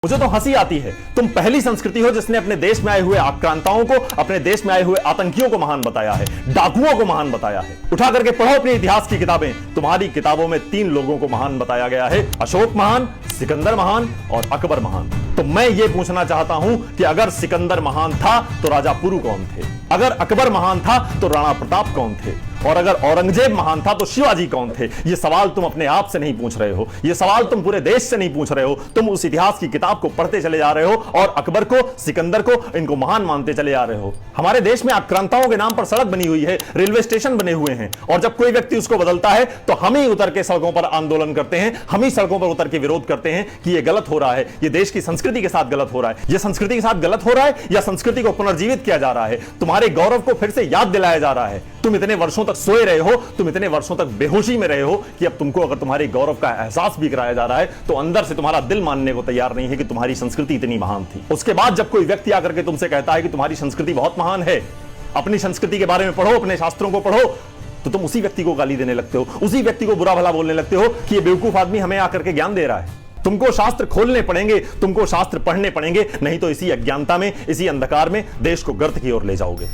मुझे तो हंसी आती है। तुम पहली संस्कृति हो जिसने अपने देश में आए हुए आक्रांताओं को, अपने देश में आए हुए आतंकियों को महान बताया है, डाकुओं को महान बताया है। उठा करके पढ़ो अपने इतिहास की किताबें, तुम्हारी किताबों में 3 लोगों को महान बताया गया है, अशोक महान, सिकंदर महान और अकबर महान। तो मैं ये पूछना चाहता हूं कि अगर सिकंदर महान था तो राजा पुरु कौन थे, अगर अकबर महान था तो राणा प्रताप कौन थे, और अगर औरंगजेब महान था तो शिवाजी कौन थे? ये सवाल तुम अपने आप से नहीं पूछ रहे हो, ये सवाल तुम पूरे देश से नहीं पूछ रहे हो। तुम उस इतिहास की किताब को पढ़ते चले जा रहे हो और अकबर को, सिकंदर को, इनको महान मानते चले जा रहे हो। हमारे देश में आक्रांताओं के नाम पर सड़क बनी हुई है, रेलवे स्टेशन बने हुए हैं, और जब कोई व्यक्ति उसको बदलता है तो हम ही उतर के सड़कों पर आंदोलन करते हैं, हम ही सड़कों पर उतर के विरोध करते हैं कि ये गलत हो रहा है, ये देश की संस्कृति के साथ गलत हो रहा है। ये संस्कृति के साथ गलत हो रहा है या संस्कृति को पुनर्जीवित किया जा रहा है? तुम्हारे गौरव को फिर से याद दिलाया जा रहा है। तुम इतने वर्षों तक सोए रहे हो, तुम इतने वर्षों तक बेहोशी में रहे हो कि अब तुमको अगर तुम्हारे गौरव का एहसास भी कराया जा रहा है तो अंदर से तुम्हारा दिल मानने को तैयार नहीं है कि तुम्हारी संस्कृति इतनी महान थी। उसके बाद जब कोई व्यक्ति आकर के तुमसे कहता है कि तुम्हारी संस्कृति बहुत महान है, अपनी संस्कृति के बारे में पढ़ो, अपने शास्त्रों को पढ़ो, तो तुम उसी व्यक्ति को गाली देने लगते हो, उसी व्यक्ति को बुरा भला बोलने लगते हो कि ये बेवकूफ आदमी हमें आकर के ज्ञान दे रहा है। तुमको शास्त्र खोलने पड़ेंगे, तुमको शास्त्र पढ़ने पड़ेंगे, नहीं तो इसी अज्ञानता में, इसी अंधकार में देश को गर्त की ओर ले जाओगे।